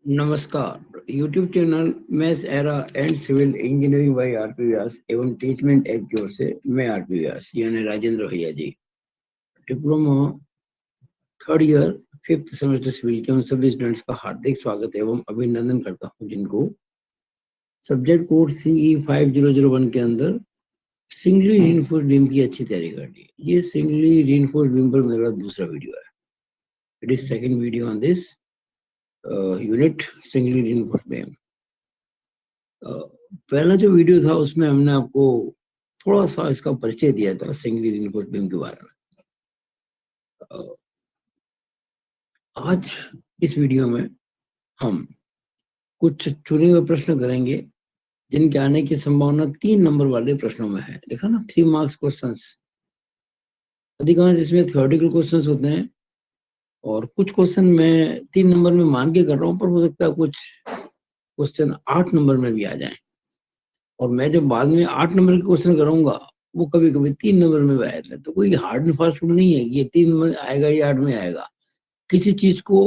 नमस्कार। YouTube channel maths era and civil engineering by RP Vyas एवं Teachment app की ओर से मैं आरपी व्यास यानी राजेंद्र भैया ji diploma third year fifth semester civil के उन सभी स्टूडेंट्स का हार्दिक स्वागत एवं अभिनंदन करता हूं जिनको सब्जेक्ट कोड CE 5001 के अंदर सिंगली रीइंफोर्स्ड बीम की अच्छी तैयारी करनी है। ये सिंगली रीइंफोर्स्ड बीम पर मेरा दूसरा वीडियो है। It is second video on this unit singly reinforced beam. पहला जो वीडियो था उसमें हमने आपको थोड़ा सा इसका परिचय दिया था सिंगली रीइंफोर्स्ड बीम के बारे में। आज इस वीडियो में हम कुछ चुने हुए प्रश्न करेंगे जिनके आने की संभावना 3 नंबर वाले प्रश्नों में है। देखा ना, 3 मार्क्स क्वेश्चंस। अधिकांश इसमें थ्योरेटिकल क्वेश्चंस होते हैं और कुछ क्वेश्चन मैं 3 नंबर में मान के कर रहा हूँ, पर हो सकता है कुछ क्वेश्चन 8 नंबर में भी आ जाए। और मैं जब बाद में 8 नंबर के क्वेश्चन करूंगा वो कभी कभी 3 नंबर में भी आए थे। तो कोई हार्ड एंड फास्ट रूल नहीं है ये 3 में आएगा या 8 में आएगा। किसी चीज को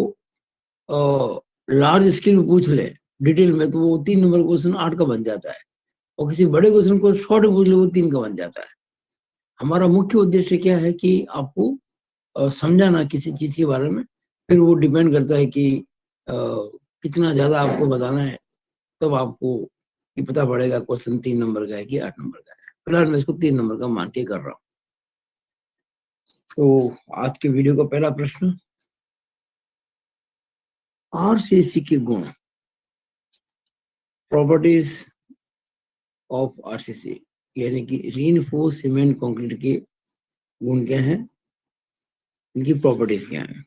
लार्ज स्केल में पूछ ले डिटेल में तो वो 3 नंबर क्वेश्चन 8 का बन जाता है, और किसी बड़े क्वेश्चन को शॉर्ट में पूछ ले वो 3 का बन जाता है। हमारा मुख्य उद्देश्य क्या है कि आपको समझाना किसी चीज के बारे में। फिर वो डिपेंड करता है कि कितना ज्यादा आपको बताना है, तब आपको ये पता पड़ेगा क्वेश्चन 3 नंबर का है कि 8 नंबर का है। फिलहाल मैं इसको 3 नंबर का मान के कर रहा हूँ। तो आज के वीडियो का पहला प्रश्न, आरसीसी के गुण, प्रॉपर्टीज ऑफ आरसीसी यानी कि रीइंफोर्स्ड सीमेंट कंक्रीट के गुण क्या हैं, इनकी प्रॉपर्टीज क्या हैं।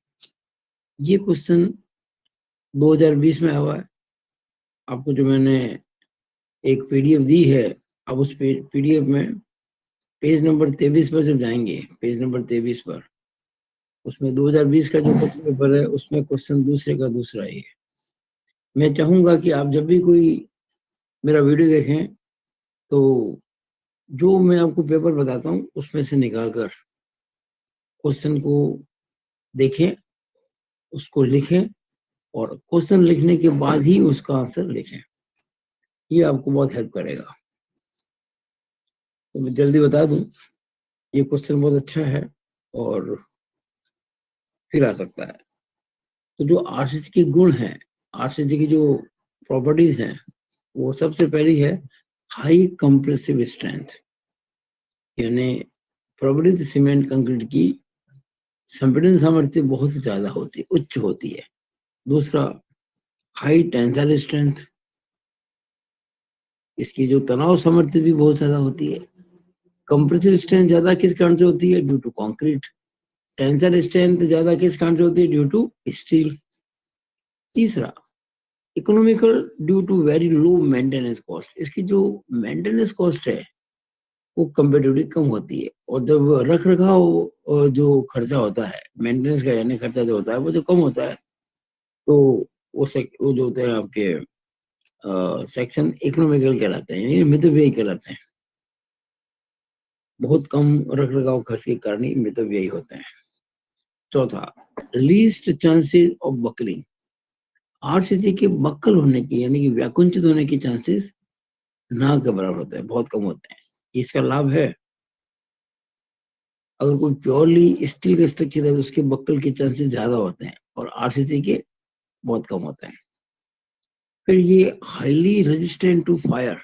ये क्वेश्चन 2020 में आया हुआ है। आपको जो मैंने एक पीडीएफ दी है, अब उस पीडीएफ में पेज नंबर 23 पर जब जाएंगे, पेज नंबर 23 पर, उसमें 2020 का जो क्वेश्चन पेपर है उसमें क्वेश्चन दूसरे का दूसरा ही है। मैं चाहूंगा कि आप जब भी कोई मेरा वीडियो देखें तो जो मैं आपको पेपर बताता हूँ उसमें से निकालकर क्वेश्चन को देखें, उसको लिखें और क्वेश्चन लिखने के बाद ही उसका आंसर लिखें। ये आपको बहुत हेल्प करेगा। तो मैं जल्दी बता दूं, ये क्वेश्चन बहुत अच्छा है और फिर आ सकता है। तो जो आरसीसी के गुण हैं, आरसीसी की जो प्रॉपर्टीज हैं, वो सबसे पहली है हाई कंप्रेसिव स्ट्रेंथ, यानी प्रबलित सीमेंट कंक्रीट की संपीड़न सामर्थ्य बहुत ज्यादा होती है, उच्च होती है। दूसरा, हाई टेंसाइल स्ट्रेंथ, इसकी जो तनाव सामर्थ्य भी बहुत ज्यादा होती है। कंप्रेसिव स्ट्रेंथ ज्यादा किस कारण से होती है? Due to concrete. Tensile strength ज्यादा किस कारण से होती है? Due to steel. तीसरा, economical due to very low maintenance cost, इसकी जो मेंटेनेंस कॉस्ट है वो कंपेटिवली कम होती है। और जब रख रखाव और जो खर्चा होता है मेंटेनेंस का, यानी खर्चा जो होता है वो जो कम होता है, तो वो जो होते हैं आपके सेक्शन इकोनॉमिकल कहलाते हैं, यानी मितव्ययी कहलाते हैं। बहुत कम रख रखाव खर्च के कारण ही मितव्ययी होते हैं। चौथा, least chances of buckling, RCC के बक्कल होने की यानी कि व्याकुंचित होने के चांसेस ना के बराबर होते हैं, बहुत कम होते हैं। इसका लाभ है, अगर कोई प्योरली स्टील का स्ट्रक्चर है तो उसके बक्कल के चांसेस ज्यादा होते हैं और आरसीसी के बहुत कम होते हैं। फिर ये हाईली रेजिस्टेंट टू फायर,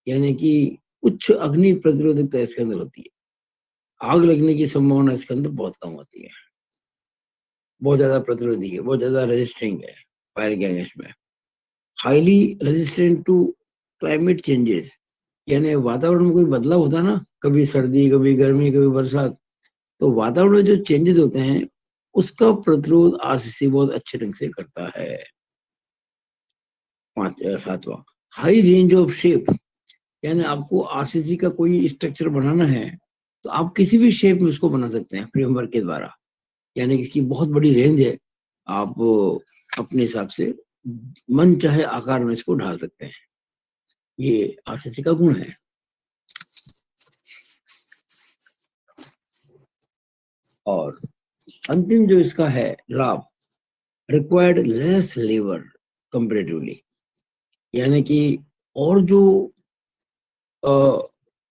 यानी कि उच्च अग्नि प्रतिरोधकता इसके अंदर होती है। आग लगने की संभावना इसके अंदर बहुत कम होती है, बहुत ज्यादा प्रतिरोधी है, बहुत ज्यादा रेजिस्टिंग है फायर के अगेंस्ट में। Highly resistant to climate changes, यानी वातावरण में कोई बदलाव होता है ना, कभी सर्दी कभी गर्मी कभी बरसात, तो वातावरण में जो चेंजेस होते हैं उसका प्रतिरोध आरसीसी बहुत अच्छे ढंग से करता है। सातवां, हाई रेंज ऑफ शेप, यानी आपको आरसीसी का कोई स्ट्रक्चर बनाना है तो आप किसी भी शेप में उसको बना सकते हैं फ्रेमवर्क के द्वारा, यानी कि इसकी बहुत बड़ी रेंज है। आप अपने हिसाब से मन चाहे आकार में इसको ढाल सकते हैं। ये आरसीसी का गुण है। और अंतिम जो इसका है लाभ, रिक्वायर्ड लेस लेबर, कंपेरेटिवली, यानी कि और जो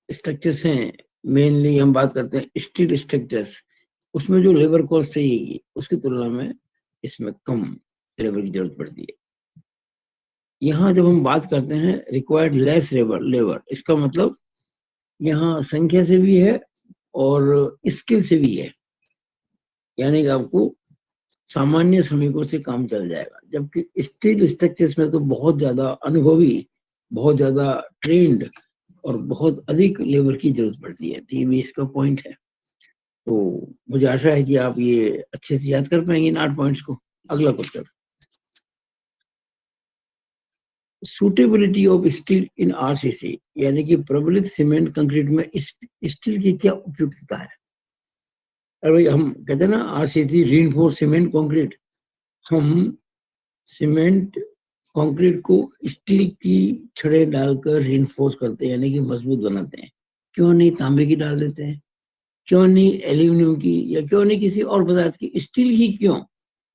स्ट्रक्चर्स हैं, मेनली हम बात करते हैं स्टील स्ट्रक्चर्स, उसमें जो लेबर कॉस्ट चाहिए उसकी तुलना में इसमें कम लेबर की जरूरत पड़ती है। यहाँ जब हम बात करते हैं रिक्वायर्ड लेस लेबर, इसका मतलब यहाँ संख्या से भी है और स्किल से भी है, यानी कि आपको सामान्य श्रमिकों से काम चल जाएगा। जबकि स्टील स्ट्रक्चर्स में तो बहुत ज्यादा अनुभवी, बहुत ज्यादा ट्रेंड और बहुत अधिक लेबर की जरूरत पड़ती है। तो ये भी इसका पॉइंट है। तो मुझे आशा है कि आप ये अच्छे से याद कर पाएंगे इन 8 पॉइंट्स को। अगला question, suitability of steel in RCC, यानी कि प्रबलित सीमेंट कंक्रीट में स्टील की क्या उपयुक्तता है। अरे भाई, हम कहते हैं ना आरसीसी रीइंफोर्स सीमेंट कंक्रीट, हम सीमेंट कंक्रीट को स्टील की छड़े डालकर रीइंफोर्स करते हैं, यानी कि मजबूत बनाते हैं। क्यों नहीं तांबे की डाल देते हैं, क्यों नहीं एल्यूमिनियम की, या क्यों नहीं किसी और पदार्थ की, स्टील ही क्यों,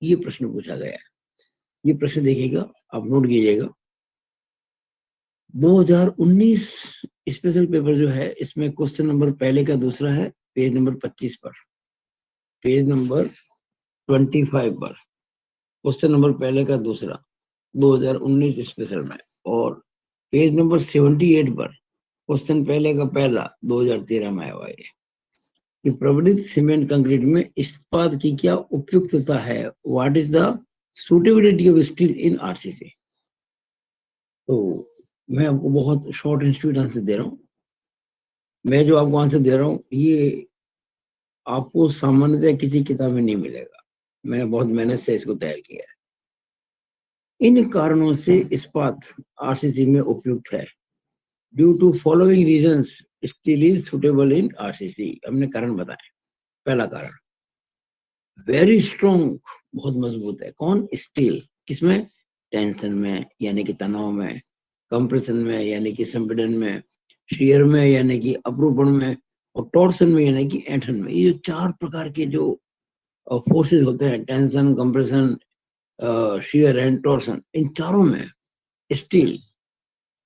ये प्रश्न पूछा गया है। ये प्रश्न देखिएगा, आप नोट कीजिएगा। 2019 स्पेशल पेपर जो है, इसमें क्वेश्चन नंबर पहले का दूसरा है, पेज नंबर 25 पर, पेज नंबर 25 पर क्वेश्चन नंबर पहले का दूसरा 2019 स्पेशल में, और पेज नंबर 78 पर क्वेश्चन पहले का पहला 2013 में आया हुआ है कि प्रबलित सीमेंट कंक्रीट में इस्पात की क्या उपयुक्तता है, what is the suitability of steel in RCC. तो मैं आपको बहुत शॉर्ट एंड स्वीट आंसर दे रहा हूँ। मैं जो आपको आंसर दे रहा हूँ ये आपको सामान्यतः किसी किताब में नहीं मिलेगा, मैंने बहुत मेहनत से इसको तैयार किया है। इन कारणों से इस्पात आरसीसी में उपयुक्त है। Due to following reasons steel is suitable in RCC. हमने कारण बताए। पहला कारण, वेरी स्ट्रॉन्ग, बहुत मजबूत है। कौन? स्टील। किसमें? टेंशन में यानी कि तनाव में, कंप्रेशन में यानी कि संपीड़न में, शियर में यानी कि अपरूपण में, और टॉर्सन में यानी कि ऐंठन में। ये जो 4 प्रकार के जो फोर्सेस होते हैं, tension, compression, shear and torsion, इन चारों में स्टील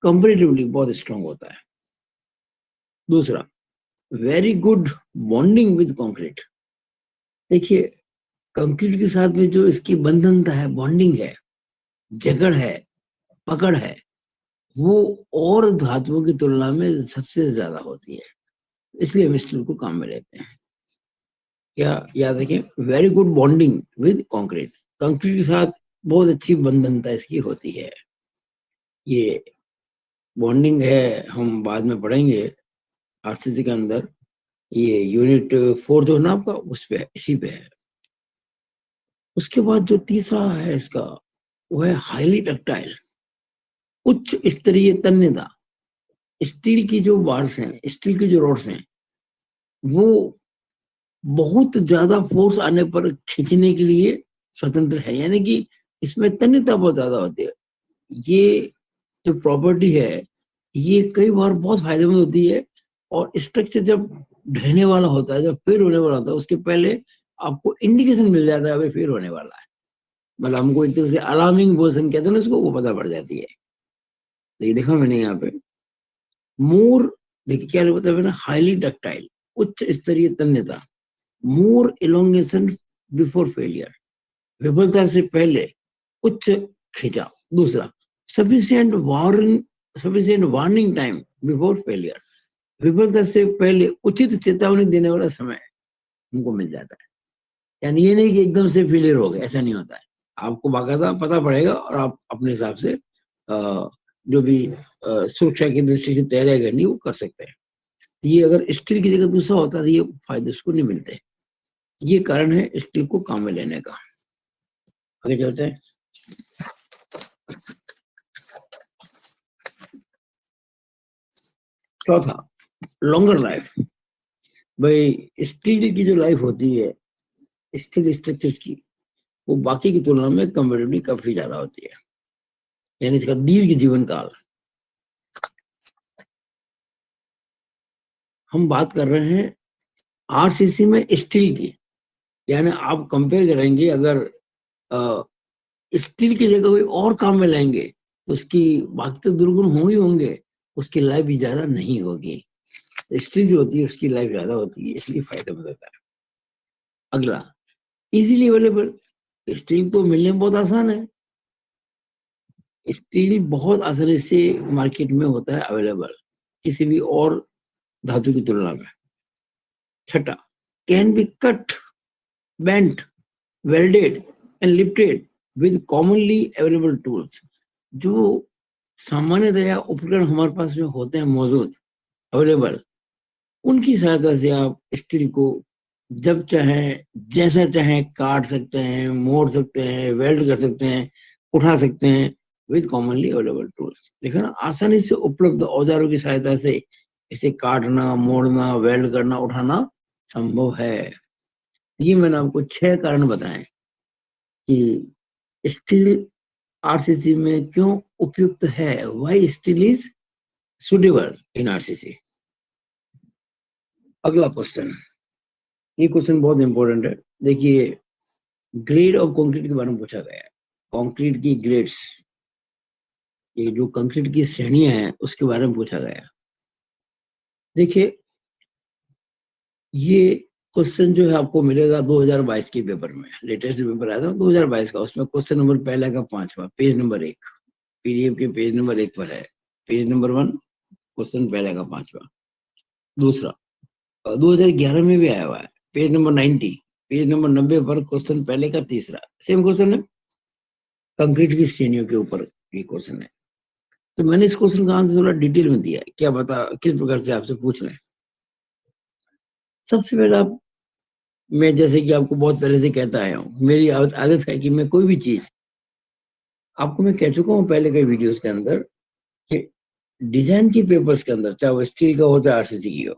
कंपेरेटिवली बहुत स्ट्रॉन्ग होता है। दूसरा, very good bonding with concrete. देखिए, कंक्रीट के साथ में जो इसकी बंधनता है, बॉन्डिंग है, जकड़ है, पकड़ है, वो और धातुओं की तुलना में सबसे ज्यादा होती है। इसलिए हम स्टील को काम में लेते हैं। क्या याद रखें? Very good bonding with concrete, concrete के साथ बहुत अच्छी बंधनता इसकी होती है। ये बॉन्डिंग है, हम बाद में पढ़ेंगे आरसीसी के अंदर, ये यूनिट 4 जो ना आपका, उस पे है, इसी पे है। उसके बाद जो तीसरा है इसका, वो है हाईली डक्टाइल, उच्च स्तरीय तन्यता। स्टील की जो बार्स हैं, स्टील की जो रॉड्स हैं, वो बहुत ज्यादा फोर्स आने पर खींचने के लिए स्वतंत्र है, यानी कि इसमें तन्यता बहुत ज्यादा होती है। ये जो प्रॉपर्टी है, ये कई बार बहुत फायदेमंद होती है। और स्ट्रक्चर जब ढहने वाला होता है, जब फेल होने वाला होता है, उसके पहले आपको इंडिकेशन मिल जाता है अभी फेल होने वाला है। मतलब हमको एक तरह से अलार्मिंग पोजिशन कहते हैं ना उसको, वो पता पड़ जाती है। तो ये देखा मैंने यहाँ पे मोर, देखिए क्या होता है ना, हाईली डक्टाइल, उच्च स्तरीय तन्यता, मोर इलोंगेशन बिफोर फेलियर, विफलता से पहले उच्च खिंचाव। दूसरा, sufficient warning, sufficient warning time before failure, विफलता से पहले उचित चेतावनी देने वाला समय हमको मिल जाता है। यानी ये नहीं कि एकदम से फेलियर हो गया, ऐसा नहीं होता है। आपको बाकायदा पता पड़ेगा और आप अपने हिसाब से जो भी सुरक्षा की दृष्टि से तैयारी करनी वो कर सकते हैं। ये अगर स्टील की जगह दूसरा होता है, ये फायदे उसको नहीं मिलते। ये कारण है स्टील को काम में लेने का। आगे चलते हैं। चौथा, लॉन्गर लाइफ। भाई, स्टील की जो लाइफ होती है, स्टील स्ट्रक्चर्स की, वो बाकी की तुलना में कंपेरेटिवली काफी ज्यादा होती है, यानी इसका दीर्घ जीवन काल। हम बात कर रहे हैं आरसीसी में स्टील की, यानी आप कंपेयर करेंगे अगर स्टील की जगह कोई और काम में लाएंगे तो उसकी बाकी तो दुर्गुण होंगे, उसकी लाइफ भी ज्यादा नहीं होगी। स्टील जो होती है उसकी लाइफ ज्यादा होती है, इसलिए फायदेमंद होता है। अगला, इजीली अवेलेबल। स्टील तो मिलने में बहुत आसान है, स्टील बहुत आसानी से मार्केट में होता है अवेलेबल, किसी भी और धातु की तुलना में। छठा, can be cut, bent, welded and lifted with commonly available tools. जो सामान्यतया उपकरण हमारे पास में होते हैं मौजूद, अवेलेबल, उनकी सहायता से आप स्टील को जब चाहे जैसा चाहे काट सकते हैं, मोड़ सकते हैं, वेल्ड कर सकते हैं, उठा सकते हैं विद कॉमनली अवेलेबल टूल्स। देखा ना, आसानी से उपलब्ध औजारों की सहायता से इसे काटना, मोड़ना, वेल्ड करना, उठाना संभव है। ये मैंने आपको 6 कारण बताए कि स्टील आरसीसी में क्यों उपयुक्त है, why steel is suitable in RCC. अगला क्वेश्चन, ये क्वेश्चन बहुत इंपॉर्टेंट है। देखिए, ग्रेड ऑफ कंक्रीट के बारे में पूछा गया है। कंक्रीट की ग्रेड्स, ये जो कंक्रीट की श्रेणियां हैं उसके बारे में पूछा गया है। देखिए, ये क्वेश्चन जो है आपको मिलेगा 2022 के पेपर में, लेटेस्ट पेपर आया था 2022 का, उसमें क्वेश्चन नंबर पहले का 5वां, पेज नंबर 1, पीडीएफ के पेज नंबर 1 पर है। पेज नंबर 1, क्वेश्चन पहले का 5वां। दूसरा, 2011 में भी आया हुआ है, पेज नंबर 90, पेज नंबर 90 पर क्वेश्चन पहले का तीसरा, सेम क्वेश्चन है, कंक्रीट की श्रेणियों के ऊपर ये क्वेश्चन है। तो मैंने इस क्वेश्चन का आंसर थोड़ा डिटेल में दिया है, क्या बता किस प्रकार से आपसे पूछ रहे हैं। सबसे पहले आप, मैं जैसे कि आपको बहुत पहले से कहता आया हूँ, मेरी आदत है कि मैं कोई भी चीज, आपको मैं कह चुका हूँ पहले कई वीडियोस के अंदर, कि डिजाइन की पेपर्स के अंदर, चाहे वो स्टील का हो चाहे आरसीसी की हो,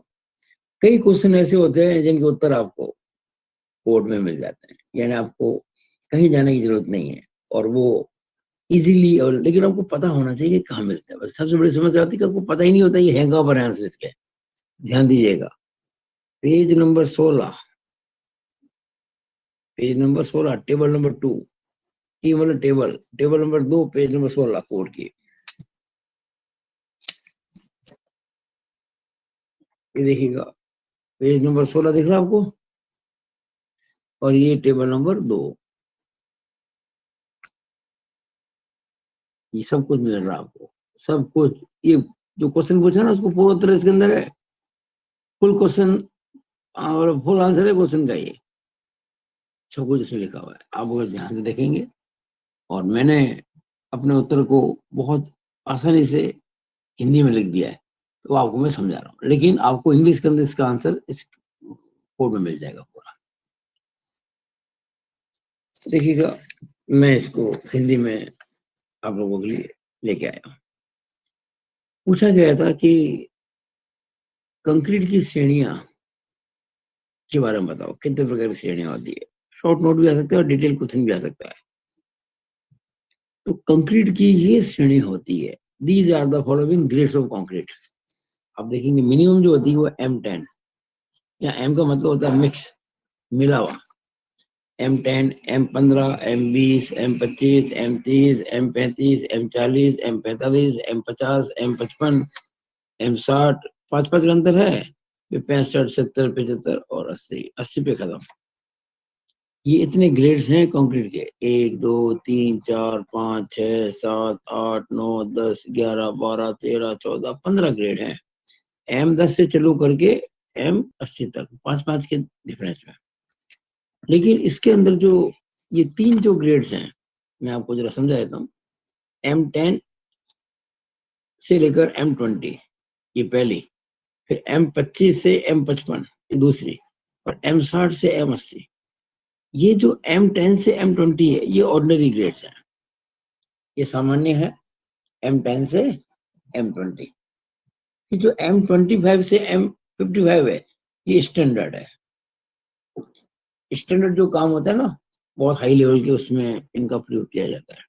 कई क्वेश्चन ऐसे होते हैं जिनके उत्तर आपको कोर्ट में मिल जाते हैं, यानी आपको कहीं जाने की जरूरत नहीं है, और वो इजीली, और लेकिन आपको पता होना चाहिए कि कहाँ मिलता है। बस सबसे बड़ी समस्या होती है कि आपको पता ही नहीं होता ये है कहाँ पर आंसर इसके। ध्यान दीजिएगा, page number 16, page number 16, table number 2, T मतलब table, table number 2, page number 16 code की, ये देखिएगा, पेज नंबर 16 दिख रहा है आपको, और ये टेबल नंबर 2, ये सब कुछ मिल रहा है आपको, सब कुछ। ये जो क्वेश्चन पूछा ना, उसको पूरा उत्तर इसके अंदर है, फुल क्वेश्चन और फुल आंसर है क्वेश्चन का, ये सब कुछ इसमें लिखा हुआ है, आप अगर ध्यान से देखेंगे। और मैंने अपने उत्तर को बहुत आसानी से हिंदी में लिख दिया है, तो आपको मैं समझा रहा हूँ, लेकिन आपको इंग्लिश के अंदर इसका आंसर इस कोड में मिल जाएगा पूरा। देखिएगा, मैं इसको हिंदी में आप लोगों के लिए लेके आया हूँ। पूछा गया था कि कंक्रीट की श्रेणियां के बारे में बताओ, कितने प्रकार की श्रेणियां होती है। शॉर्ट नोट भी आ सकता है और डिटेल क्वेश्चन भी आ सकता है। तो कंक्रीट की ये श्रेणी होती है, these are the following grades of concrete. आप देखेंगे मिनिमम जो होती है वो M10, या M का मतलब होता है मिक्स, मिला हुआ। M10, M15, M20, M25, M30, M35, M40, M45, M50, M55, M60, 5 5 का अंतर है। 65, 70, 75 और 80, 80 पे खत्म। ये इतने ग्रेड्स हैं कंक्रीट के, 1 2 3 4 5 6 7 8 9 10 11 12 13 14 15 ग्रेड हैं। M10 से चालू करके M80 तक, 5 5 के डिफरेंस में। लेकिन इसके अंदर जो ये 3 जो ग्रेड्स हैं, मैं आपको जरा समझा देता हूँ। M10 से लेकर M20 ये पहली, फिर M25 से M55 ये दूसरी, और M60 से M80। ये जो M10 से M20 है ये ऑर्डिनरी ग्रेड्स हैं, ये सामान्य है। M10 से M20, ये जो M25 से M55 है ये स्टैंडर्ड है। स्टैंडर्ड जो काम होता है ना, बहुत हाई लेवल के, उसमें इनका प्रयोग किया जाता है।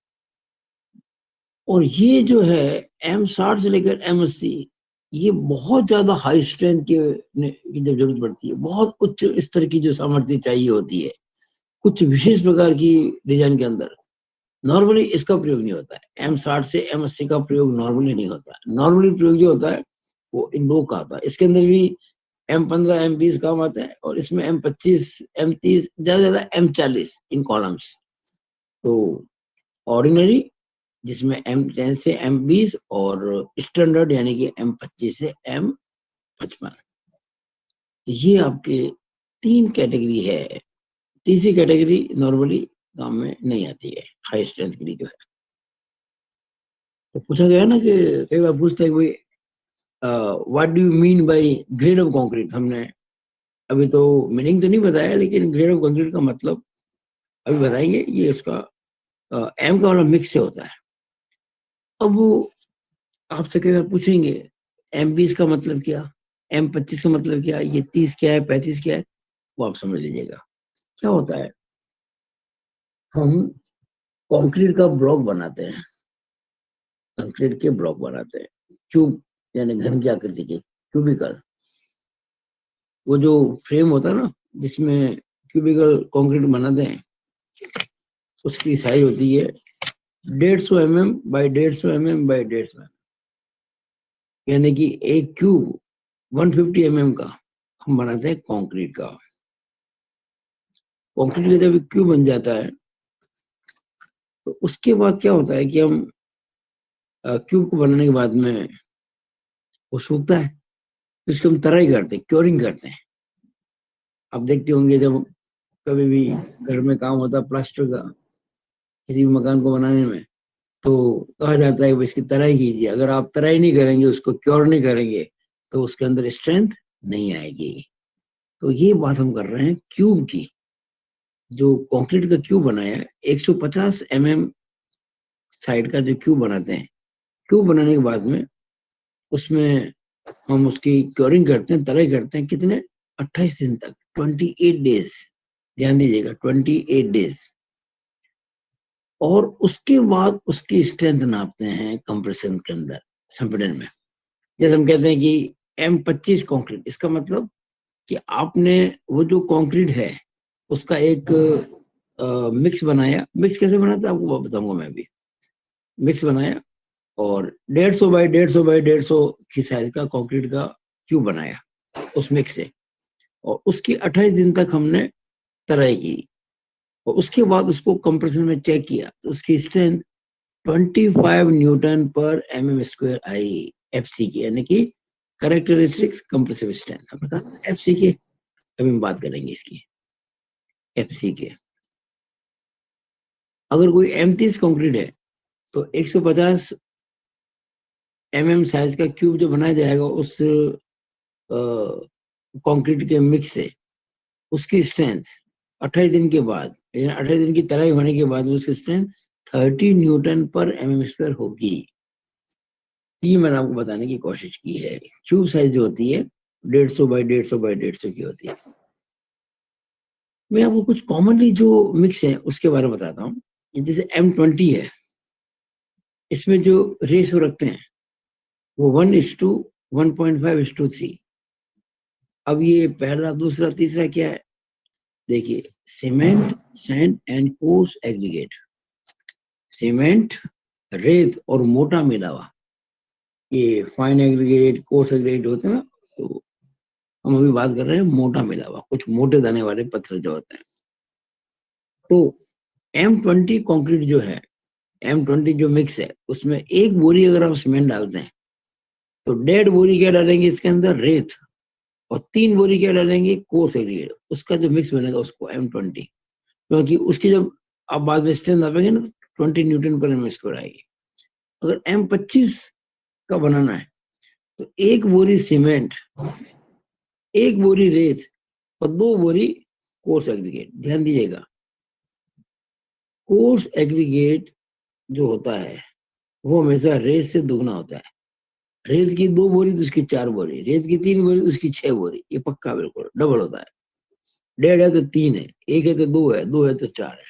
और ये जो है M60 से लेकर M80, ये बहुत ज्यादा हाई स्ट्रेंथ की जब जरूरत पड़ती है, बहुत उच्च स्तर की जो सामर्थ्य चाहिए होती है कुछ विशेष प्रकार की डिजाइन के अंदर, नॉर्मली इसका प्रयोग नहीं होता है, M60 से M80 का प्रयोग नॉर्मली नहीं होता है। नॉर्मली प्रयोग जो होता है वो इन दो का आता है। इसके अंदर भी M15 M20 काम आता है और इसमें M25 M30 ज्यादा M40 इन कॉलम्स। तो ऑर्डिनरी जिसमें M10 से M20 और स्टैंडर्ड यानी कि M25 से M55। ये आपके 3 कैटेगरी है। तीसरी कैटेगरी नॉर्मली काम में नहीं आती है, हाई स्ट्रेंथ के लिए जो है। तो पूछा गया ना कि कई बार पूछते हैं भाई what do you mean bye grade of concrete. हमने अभी तो मीनिंग तो नहीं बताया, लेकिन ग्रेड ऑफ कंक्रीट का मतलब अभी बताएंगे। ये उसका एम का वाला मिक्स से होता है। अब वो आपसे कई बार पूछेंगे M20 का मतलब क्या, M25 का मतलब क्या, ये 30 क्या है, 35 क्या है, वो आप समझ लीजिएगा। क्या होता है, हम कंक्रीट का ब्लॉक बनाते हैं, कंक्रीट के ब्लॉक बनाते हैं, क्यूब यानी घन की आकृति के क्यूबिकल। वो जो फ्रेम होता है ना जिसमें क्यूबिकल कंक्रीट बनाते हैं, उसकी साइज होती है 150 mm by 150 mm by 150 mm, यानी कि एक क्यूब 150 mm का हम बनाते हैं कंक्रीट का। कंक्रीट का जब क्यूब बन जाता है तो उसके बाद क्या होता है कि हम क्यूब को बनाने के बाद में वो सूखता है, तो इसको हम तराई करते हैं, क्योरिंग करते हैं। आप देखते होंगे जब कभी भी घर में काम होता है प्लास्टर का किसी भी मकान को बनाने में, तो कहा जाता है कि इसकी तराई कीजिए। अगर आप तराई नहीं करेंगे, उसको क्योर नहीं करेंगे, तो उसके अंदर स्ट्रेंथ नहीं आएगी। तो ये बात हम कर रहे हैं क्यूब की। जो कंक्रीट का क्यूब बनाया है 150 mm साइड का जो क्यूब बनाते हैं, क्यूब बनाने के बाद में उसमें हम उसकी क्योरिंग करते हैं, तराई करते हैं। कितने? 28 दिन तक, 28 डेज। ध्यान दीजिएगा, 28 डेज। और उसके बाद उसकी स्ट्रेंथ नापते हैं कंप्रेशन के अंदर, संपीड़न में। जैसे हम कहते हैं कि M25 कंक्रीट, इसका मतलब कि आपने वो जो कंक्रीट है उसका एक मिक्स बनाया। मिक्स कैसे बनाता है आपको बताऊंगा मैं अभी। मिक्स बनाया और 150 बाई 150 बाई 150 की साइज का कंक्रीट का क्यूब बनाया उस मिक्स से, और उसकी 28 दिन तक हमने तराई की। और उसके बाद उसको कंप्रेशन में चेक किया तो उसकी स्ट्रेंथ 25 न्यूटन पर mm² आई, FC की, यानी कि कैरेक्टरिस्टिक्स कंप्रेसिव स्ट्रेंथ। हमने कहा FC के, अभी हम बात करेंगे इसकी FC के। अगर कोई M30 कंक्रीट है तो 150 mm साइज का क्यूब जो बनाया जाएगा उस कंक्रीट के मिक्स से, उसकी स्ट्रेंथ 28 दिन के बाद, 28 दिन की तराई होने के बाद उसकी स्ट्रेंथ 30 न्यूटन पर mm² होगी। ये मैंने आपको बताने की कोशिश की है। क्यूब साइज जो होती है 150 बाई 150 बाई 150 की होती है। मैं आपको कुछ कॉमनली जो मिक्स है उसके बारे में बताता हूँ। जैसे M20 है, इसमें जो रेशो रखते हैं वो 1:1.5:3। अब ये पहला, दूसरा, तीसरा क्या है देखिए। Cement, sand and coarse aggregate. Cement, रेत और मोटा मिलावा, ये फाइन एग्रीगेट, कोर्स एग्रीगेट होते हैं ना। तो हम अभी बात कर रहे हैं मोटा मिलावा, कुछ मोटे दाने वाले पत्थर जो होते हैं। तो M20 कंक्रीट जो है, M20 जो मिक्स है, उसमें एक बोरी अगर आप सीमेंट डालते हैं तो 1.5 बोरी क्या डालेंगे इसके अंदर? रेत। और 3 बोरी क्या डालेंगे? Coarse aggregate. उसका जो मिक्स बनेगा उसको M20, क्योंकि उसकी जब आप बाद में स्ट्रेंथ नापेंगे ना, 20 न्यूटन पर mm² आएगी। अगर M25 का बनाना है तो 1 बोरी सीमेंट, 1 बोरी रेत और 2 बोरी कोर्स एग्रीगेट। ध्यान दीजिएगा, कोर्स एग्रीगेट जो होता है वो हमेशा रेत से दुगना होता है। रेत की 2 बोरी तो उसकी 4 बोरी, रेत की 3 बोरी तो उसकी 6 बोरी। ये पक्का बिल्कुल डबल होता है। 1.5 है तो 3 है, 1 है तो 2 है, 2 है तो 4 है,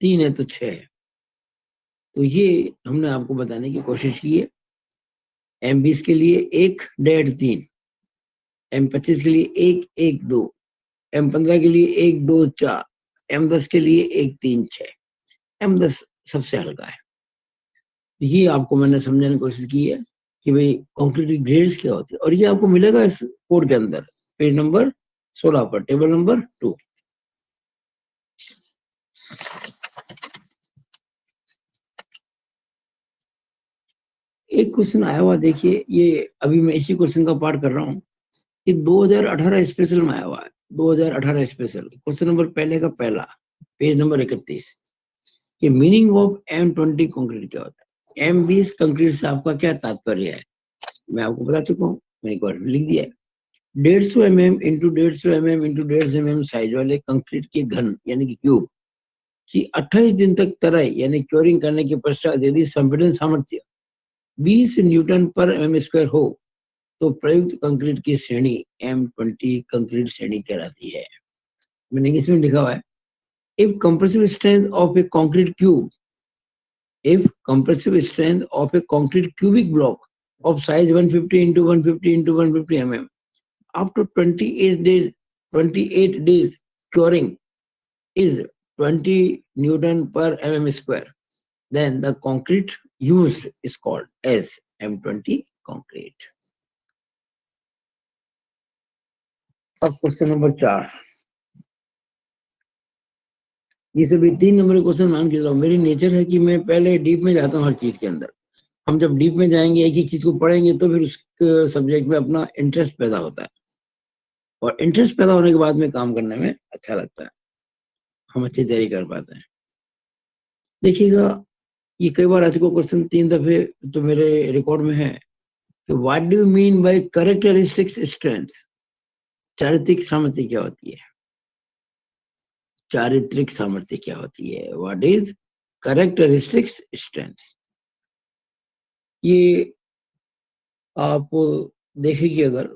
3 है तो 6 है। तो ये हमने आपको बताने की कोशिश की है। M20 के लिए 1, 1.5, 3। M25 के लिए 1, 1, 2। M15 के लिए 1, 2, 4। M10 के लिए 1, 3, 6। M10 सबसे हल्का है। ये आपको मैंने समझाने की कोशिश की है कि भाई कंक्रीट की ग्रेड्स क्या होती है, और ये आपको मिलेगा इस कोड के अंदर, पेज नंबर 16 पर, टेबल नंबर 2। एक क्वेश्चन आया हुआ, देखिए, ये अभी मैं इसी क्वेश्चन का पार्ट कर रहा हूँ, कि 2018 स्पेशल में आया हुआ है। 2018 स्पेशल क्वेश्चन नंबर पहले का पहला, पेज नंबर 31, कि मीनिंग ऑफ M20 कंक्रीट क्या होता है। M20 कंक्रीट से आपका क्या तात्पर्य है, मैं आपको बता चुका हूँ, मैंने एक बार लिख दिया है। 150 mm into 150 mm into 150 mm size वाले कंक्रीट के घन यानी कि क्यूब की 28 दिन तक तराई यानी क्योरिंग करने के पश्चात यदि संपीड़न सामर्थ्य 20 न्यूटन पर mm² हो तो प्रयुक्त कंक्रीट की श्रेणी M20 कंक्रीट श्रेणी कहलाती है। मैंने इंग्लिश में लिखा हुआ है, if compressive strength of A concrete cube, if compressive strength of a concrete cubic block of size 150 into 150 into 150 mm up to 28 days curing is 20 Newton per mm², then the concrete used is called as M20 concrete. अब question number 4, ये सभी 3 number के question मान के चलो। मेरी nature है कि मैं पहले डीप में जाता हूँ हर चीज के अंदर। हम जब डीप में जाएंगे, एक एक चीज को पढ़ेंगे, तो फिर उस सब्जेक्ट में अपना इंटरेस्ट पैदा होता है, और इंटरेस्ट पैदा होने के बाद में काम करने में अच्छा लगता है, हम अच्छी तैयारी कर पाते हैं। देखिएगा, ये कई बार आ चुका क्वेश्चन, 3 दफे तो मेरे रिकॉर्ड में है, कि what do you mean by characteristics strength, चारित्रिक सामर्थ्य क्या होती है। चारित्रिक सामर्थ्य क्या होती है, व्हाट इज कैरेक्टरिस्टिक्स स्ट्रेंथ। ये आप देखेंगे अगर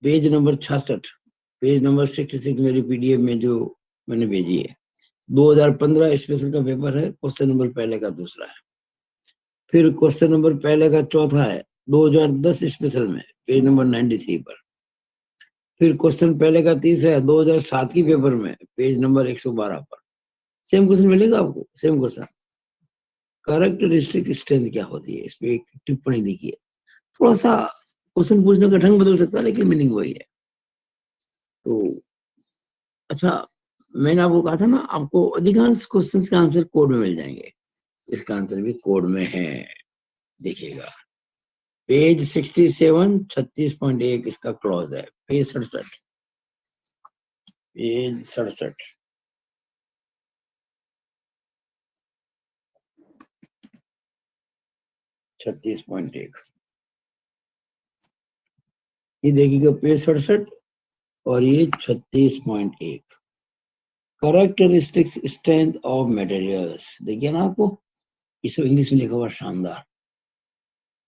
पेज नंबर 66, पेज नंबर 66 मेरी पीडीएफ में जो मैंने भेजी है, 2015 स्पेशल का पेपर है, क्वेश्चन नंबर पहले का दूसरा है। फिर क्वेश्चन नंबर पहले का चौथा है 2010 स्पेशल में, पेज नंबर 93 पर। फिर क्वेश्चन पहले का तीसरा है 2007 की पेपर में, पेज नंबर 112 पर। सेम क्वेश्चन मिलेगा आपको, सेम क्वेश्चन, कैरेक्टरिस्टिक स्ट्रेंथ क्या होती है, इस पे एक टिप्पणी लिखिए। थोड़ा सा क्वेश्चन पूछने का ढंग बदल सकता है, लेकिन मीनिंग वही है। तो अच्छा, मैंने आपको कहा था ना, आपको अधिकांश क्वेश्चन का आंसर कोड में मिल जाएंगे। इसका आंसर भी कोड में है, देखिएगा, पेज 67 36.1 इसका क्लॉज है, पेज 67, पेज 67, 36.1, ये देखिएगा पेज 67 और ये 36.1, कैरेक्टरिस्टिक्स स्ट्रेंथ ऑफ मटेरियल्स। देखिए ना आपको, ये सब इंग्लिश में लिखा हुआ, शानदार।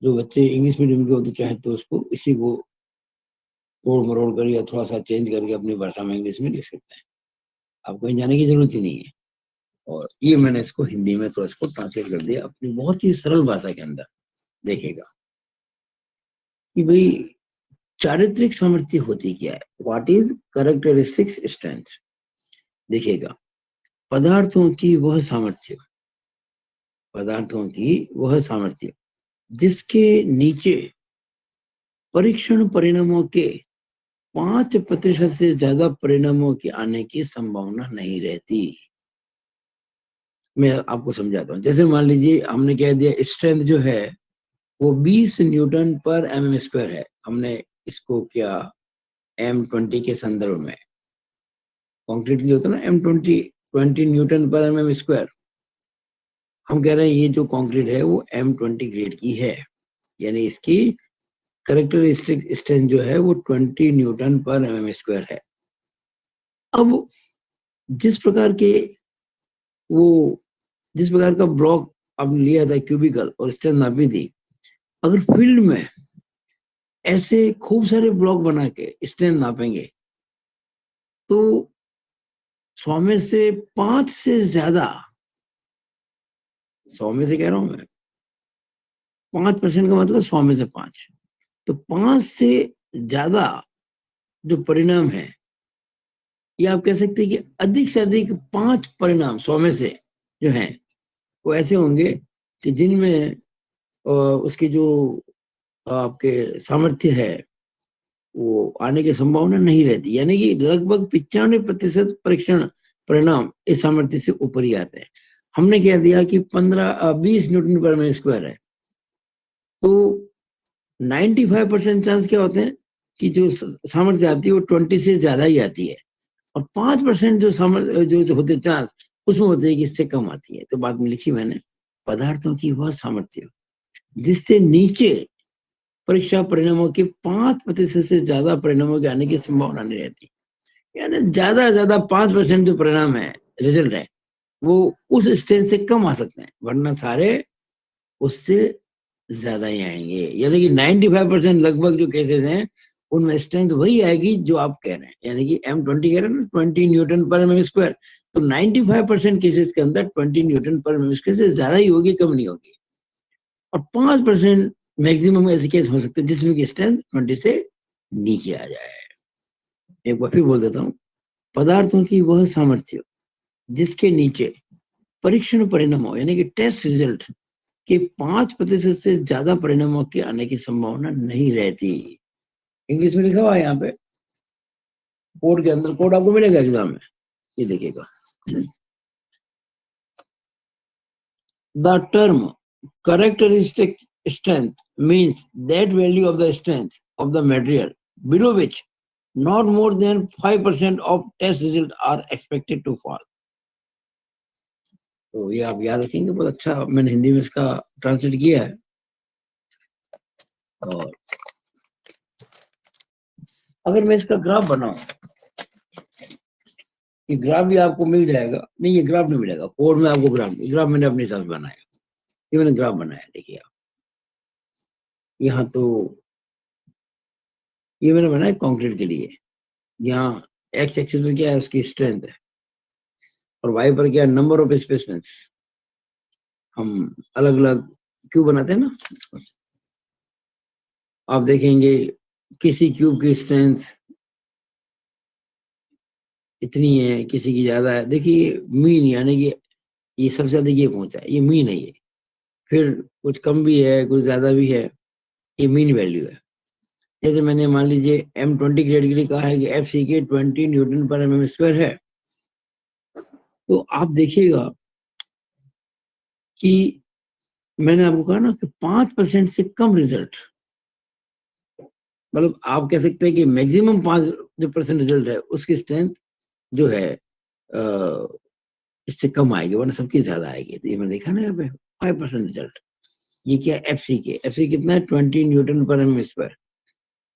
जो बच्चे इंग्लिश मीडियम के होते चाहे तो उसको इसी को तोड़ मरोड़ कर या थोड़ा सा चेंज करके अपनी भाषा में इंग्लिश में लिख सकते हैं, आपको कहीं जाने की जरूरत ही नहीं है। और ये मैंने इसको हिंदी में तो इसको ट्रांसलेट कर दिया अपनी बहुत ही सरल भाषा के अंदर। देखिएगा कि भाई चारित्रिक सामर्थ्य होती क्या है, व्हाट इज कैरेक्टरिस्टिक्स स्ट्रेंथ। देखिएगा, पदार्थों की वह सामर्थ्य, पदार्थों की वह सामर्थ्य जिसके नीचे परीक्षण परिणामों के 5% से ज्यादा परिणामों के आने की संभावना नहीं रहती। मैं आपको समझाता हूँ। जैसे मान लीजिए हमने कह दिया स्ट्रेंथ जो है वो 20 न्यूटन पर mm² है, हमने इसको क्या M20 के संदर्भ में, कंक्रीट जो होता है ना M20, 20 न्यूटन पर mm², हम कह रहे हैं ये जो कंक्रीट है वो M20 ग्रेड की है, यानी इसकी कैरेक्टरिस्टिक स्ट्रेंथ जो है वो 20 न्यूटन पर mm² है। अब जिस प्रकार के वो जिस प्रकार का ब्लॉक आपने लिया था क्यूबिकल और स्ट्रेंथ नापी थी, अगर फील्ड में ऐसे खूब सारे ब्लॉक बना के स्ट्रेंथ नापेंगे तो 100 में से 5 से ज्यादा, 100 में से कह रहा हूं मैं, 5% का मतलब 100 में से 5, तो 5 से ज्यादा जो परिणाम है या आप कह सकते हैं कि अधिक से अधिक 5 परिणाम 100 में से जो हैं वो ऐसे होंगे कि जिनमें उसकी जो आपके सामर्थ्य है वो आने की संभावना नहीं रहती, यानी कि लगभग 95% परीक्षण परिणाम इस सामर्थ्य से ऊपर ही आते हैं। हमने कह दिया कि 20 न्यूटन पर मीटर स्क्वायर है, तो 95% चांस क्या होते हैं कि जो सामर्थ्य आती है वो 20 से ज्यादा ही आती है, और 5% जो सामर्थ्य जो होते चांस उसमें होते हैं कि इससे कम आती है। तो बात में लिखी मैंने, पदार्थों की वह सामर्थ्य जिससे नीचे परीक्षा परिणामों के 5% से ज्यादा परिणामों के आने की संभावना नहीं रहती, यानी ज्यादा 5% जो परिणाम है, रिजल्ट है, वो उस स्टेज से कम आ सकते हैं, वरना सारे उससे ज्यादा ही आएंगे। यानी कि 95% लगभग जो केसेस हैं उनमें स्ट्रेंथ वही आएगी जो आप कह रहे हैं, यानी कि M20 कह रहे हैं ना, 20 न्यूटन पर mm स्क्वायर, तो 95% केसेस के अंदर 20 न्यूटन पर mm स्क्वायर से ज्यादा ही होगी, कम नहीं होगी। और 5% मैक्सिमम ऐसे केस हो सकते हैं जिसमें की स्ट्रेंथ 20 से नीचे आ जाए। एक बार फिर बोल देता हूँ, पदार्थों की वह सामर्थ्य जिसके नीचे परीक्षण परिणामों यानी कि टेस्ट रिजल्ट के 5% से ज्यादा परिणामों के आने की संभावना नहीं रहती। इंग्लिश में लिखा हुआ है यहाँ पे, कोड के अंदर, कोड आपको मिलेगा एग्जाम में, ये देखिएगा। The term characteristic strength means that value of the strength of the material below which not more than 5% of test result are expected to fall. तो ये आप याद रखेंगे, बहुत अच्छा मैंने हिंदी में इसका ट्रांसलेट किया है। और अगर मैं इसका ग्राफ बनाऊं, ये ग्राफ भी आपको मिल जाएगा, नहीं ये ग्राफ नहीं मिलेगा, कोड में आपको ग्राफ मैंने अपने हिसाब से बनाया, ये मैंने ग्राफ बनाया, देखिए आप यहाँ तो ये मैंने बनाया कंक्रीट के लिए। यहाँ एक्स एक्सिस में क्या है, उसकी स्ट्रेंथ है, और वाई पर क्या है, नंबर ऑफ स्पेसिमेंस। हम अलग अलग क्यूब बनाते हैं ना, आप देखेंगे किसी क्यूब की स्ट्रेंथ इतनी है, किसी की ज्यादा है। देखिए मीन, यानी कि ये सबसे ज्यादा ये पहुंचा है, ये मीन है, ये फिर कुछ कम भी है, कुछ ज्यादा भी है, ये मीन वैल्यू है। जैसे मैंने मान लीजिए M20 ग्रेड के लिए कहा है कि FCK 20 न्यूटन पर mm स्क्वायर है, तो आप देखिएगा कि मैंने आपको कहा ना कि 5% से कम रिजल्ट, मतलब आप कह सकते हैं कि मैक्सिमम 5% रिजल्ट है उसकी स्ट्रेंथ जो है इससे कम आएगी, वरना सबकी ज्यादा आएगी। तो ये मैंने देखा ना यहाँ पे 5% रिजल्ट। ये क्या है, FC कितना है, 20 न्यूटन पर mm स्क्वायर।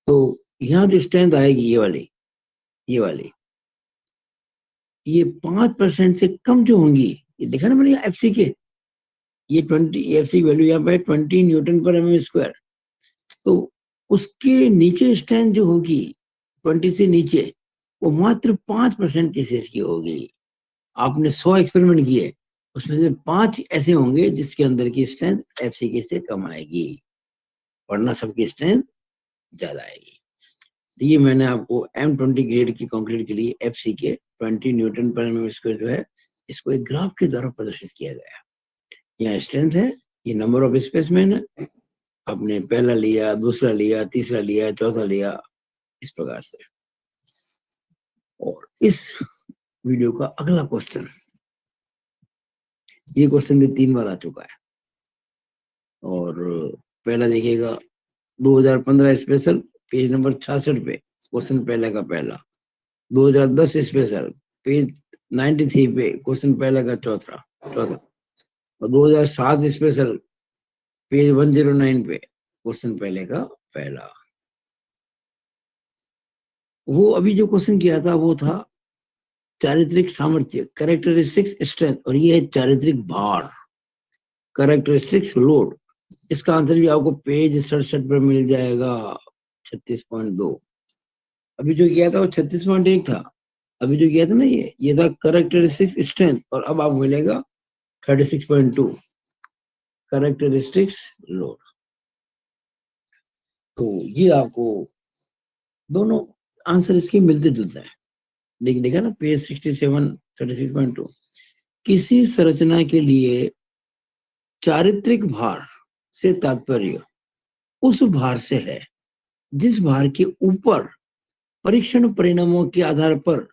तो यहाँ जो स्ट्रेंथ आएगी ये वाली ये 5% से कम जो होंगी, ये देखा ना मैंने FC ये 20 FC वैल्यू यहाँ पे 20 न्यूटन पर mm स्क्वायर, तो उसके नीचे स्ट्रेंथ जो होगी 20 से नीचे, वो मात्र 5% केसेस की होगी। आपने 100 एक्सपेरिमेंट किए, उसमें से 5 ऐसे होंगे जिसके अंदर की स्ट्रेंथ FCK से कम आएगी, वरना सबकी स्ट्रेंथ ज्यादा आएगी। तो ये मैंने आपको M20 ग्रेड की कंक्रीट के लिए FCK 20 न्यूटन पर mm स्क्वायर जो है, इसको एक ग्राफ के द्वारा प्रदर्शित किया गया है। यहाँ स्ट्रेंथ है, ये नंबर ऑफ स्पेसिमेन है, आपने पहला लिया, दूसरा लिया, तीसरा लिया, चौथा लिया, इस प्रकार से। और इस वीडियो का अगला क्वेश्चन, ये क्वेश्चन भी 3 बार आ चुका है। और पहला देखिएगा 2015 स्पेशल, पेज नंबर 66 पे, क्वेश्चन पहले का पहला। 2010 स्पेशल, पेज 93 पे, क्वेश्चन पहले का चौथा। और 2007 स्पेशल, पेज 109 पे, क्वेश्चन पहले का पहला। वो अभी जो क्वेश्चन किया था वो था चारित्रिक सामर्थ्य, कैरेक्टरिस्टिक्स स्ट्रेंथ, और ये है चारित्रिक भार, कैरेक्टरिस्टिक्स लोड। इसका आंसर भी आपको पेज 67 पर मिल जाएगा, 36.2। अभी जो किया था वो 36.1 था, अभी जो किया था ना ये था कैरेक्टरिस्टिक्स स्ट्रेंथ, और अब आपको मिलेगा 36.2 कैरेक्टरिस्टिक्स लोड। तो ये आपको दोनों आंसर इसके मिलते जुलते हैं, देखा ना पेज 67 36.2। किसी संरचना के लिए चारित्रिक भार से तात्पर्य उस भार से है जिस भार के ऊपर परीक्षण परिणामों के आधार पर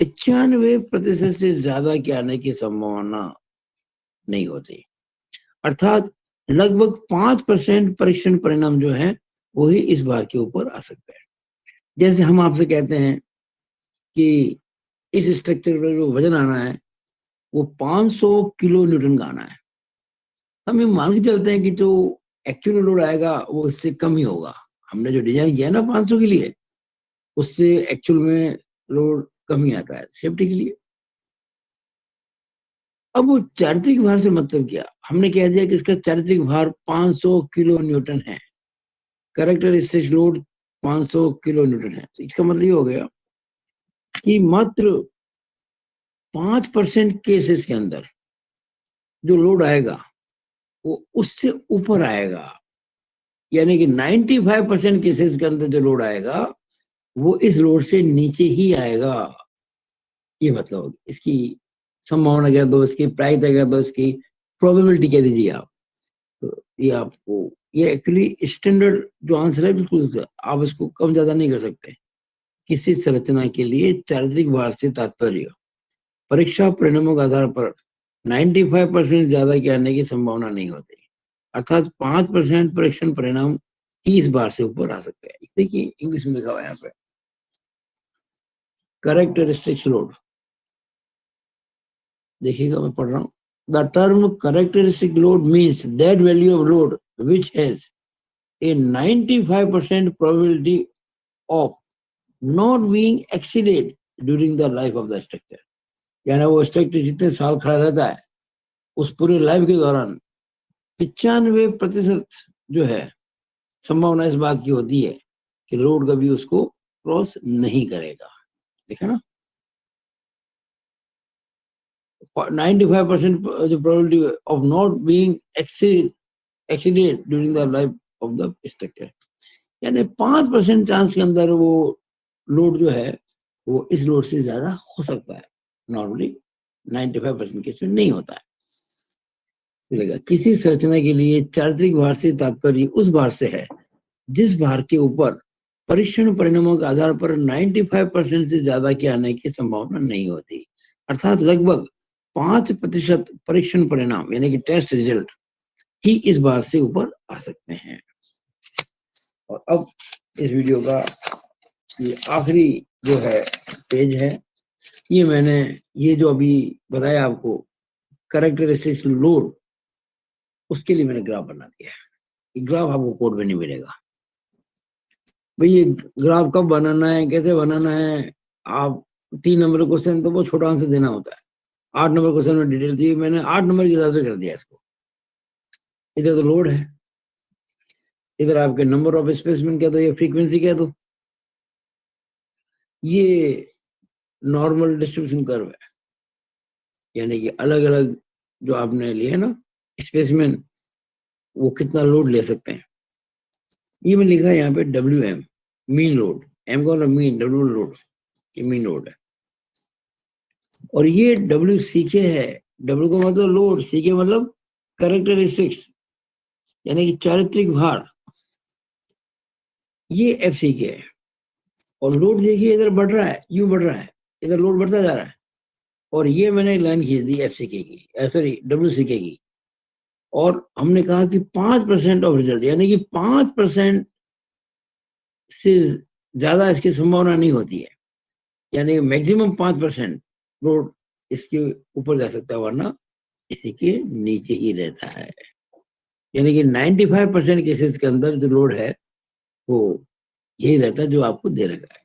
95% से ज्यादा के आने की संभावना नहीं होती। अर्थात लगभग 5% परीक्षण परिणाम जो है वही इस भार के ऊपर आ सकते हैं। जैसे हम आपसे कहते हैं कि इस स्ट्रक्चर पर जो वजन आना है वो 500 किलो न्यूटन का आना है। हम ये मान के चलते हैं कि जो एक्चुअल लोड आएगा वो इससे कम ही होगा। हमने जो डिजाइन किया ना 500 के लिए, उससे एक्चुअल में लोड कम ही आता है सेफ्टी के लिए। अब वो चारित्रिक भार से मतलब क्या, हमने कह दिया कि इसका चारित्रिक भार 500 किलो न्यूटन है, कैरेक्टरिस्टिक लोड 500 किलो न्यूटन है। तो इसका मतलब ये हो गया कि मात्र 5% केसेस के अंदर जो लोड आएगा वो उससे ऊपर आएगा, यानी कि 95% केसेस के अंदर जो लोड आएगा वो इस लोड से नीचे ही आएगा। ये मतलब इसकी संभावना कह दो, इसकी प्रायिकता कह दो, इसकी प्रोबेबिलिटी कह दीजिए आप। तो ये आपको, ये एक्चुअली स्टैंडर्ड जो आंसर है बिल्कुल, आप इसको कम ज्यादा नहीं कर सकते। किसी संरचना के लिए चारित्रिक भार से तात्पर्य परीक्षा परिणामों के आधार पर 95% ज्यादा के आने की संभावना नहीं होती। अर्थात 5% परीक्षण परिणाम 30 बार से ऊपर आ सकते हैं। देखिए इंग्लिश में लिखा हुआ है यहाँ पे, कैरेक्टरिस्टिक्स लोड। देखिएगा मैं पढ़ रहा हूँ। The term characteristic load means that value of load which has a 95% probability of not being exceeded during the life of the structure। यानी वो स्ट्रक्चर जितने साल खड़ा रहता है उस पूरे लाइफ के दौरान 95% जो है संभावना इस बात की होती है कि लोड कभी उसको क्रॉस नहीं करेगा। ठीक है ना, 95% the probability of not being exceeded during the life of the structure। यानी 5% चांस के अंदर वो लोड जो है वो इस लोड से ज्यादा हो सकता है। नॉर्मली 95% केस में नहीं होता है। किसी संरचना के लिए चारित्रिक भार से तात्पर्य उस भार से है जिस भार के ऊपर परीक्षण परिणामों के आधार पर 95% से ज्यादा के आने की संभावना नहीं होती। अर्थात लगभग 5% परीक्षण परिणाम यानी कि टेस्ट रिजल्ट ही इस भार से ऊपर आ सकते हैं। और अब इस वीडियो का ये आखिरी जो है पेज है, ये मैंने ये जो अभी बताया आपको कैरेक्टरिस्टिक्स लोड, उसके लिए मैंने ग्राफ बना दिया है। ग्राफ आपको कोड में नहीं मिलेगा भाई। ये ग्राफ कब बनाना है, कैसे बनाना है, आप 3 नंबर क्वेश्चन तो वो छोटा आंसर देना होता है, 8 नंबर क्वेश्चन में डिटेल थी, मैंने 8 नंबर के हिसाब से कर दिया इसको। इधर तो लोड है, इधर आपके नंबर ऑफ स्पेसिमेन कह दो या फ्रीक्वेंसी कह दो, ये नॉर्मल डिस्ट्रीब्यूशन कर्व है, यानी कि अलग अलग जो आपने लिए ना स्पेसिमेन वो कितना लोड ले सकते हैं। ये मैं लिखा है यहाँ पे WM मीन लोड, M का मतलब मीन, W लोड, ये मीन लोड है। और ये WCK है, W का मतलब लोड, CK मतलब कैरेक्टरिस्टिक्स यानी कि चारित्रिक भार, ये FCK है। और लोड देखिए इधर बढ़ रहा है, यूं बढ़ रहा है, इधर लोड बढ़ता जा रहा है। और ये मैंने लाइन खींच दी FCK की, सॉरी WCK की। और हमने कहा कि 5% ऑफ रिजल्ट यानी कि 5% से ज्यादा इसकी संभावना नहीं होती है, यानी मैक्सिमम 5% लोड इसके ऊपर जा सकता है, वरना इसी के नीचे ही रहता है। यानी कि 95% केसेस के अंदर जो लोड है वो यही रहता है जो आपको दे रखा है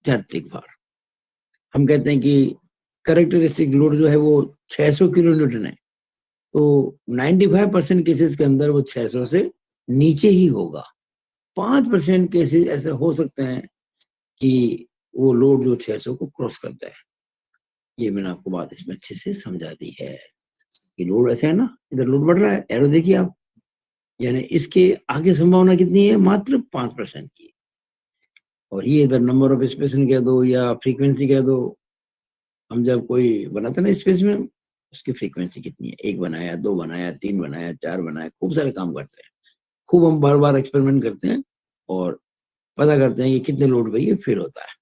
चारित्रिक भार। हम कहते हैं कि कैरेक्टरिस्टिक लोड जो है वो 600 किलो न्यूटन है, तो 95% केसेस के अंदर वो 600 से नीचे ही होगा। 5% केसेस ऐसे हो सकते हैं कि वो लोड जो 600 को क्रॉस करता है। ये मैंने आपको बात इसमें अच्छे से समझा दी है कि लोड ऐसा है ना, इधर लोड बढ़ रहा है, एरो देखिए आप, यानी इसके आगे संभावना कितनी है, मात्र 5% की। और ये इधर नंबर ऑफ स्पेशन कह दो या फ्रीक्वेंसी कह दो। हम जब कोई बनाते ना स्पेस में, उसकी फ्रीक्वेंसी कितनी है, 1 बनाया, 2 बनाया, 3 बनाया, 4 बनाया, खूब सारे काम करते हैं, खूब हम बार बार एक्सपेरिमेंट करते हैं और पता करते हैं कि कितने लोड पे ये फेल होता है।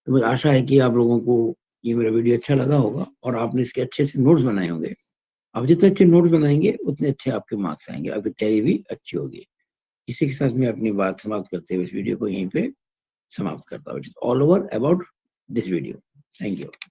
तो मुझे आशा है कि आप लोगों को ये मेरा वीडियो अच्छा लगा होगा और आपने इसके अच्छे से नोट्स बनाए होंगे। आप जितने अच्छे नोट्स बनाएंगे उतने अच्छे आपके मार्क्स आएंगे, आपकी तैयारी भी अच्छी होगी। इसी के साथ मैं अपनी बात समाप्त करते हुए इस वीडियो को यहीं पे समाप्त करता हूँ। All over about this video. Thank you.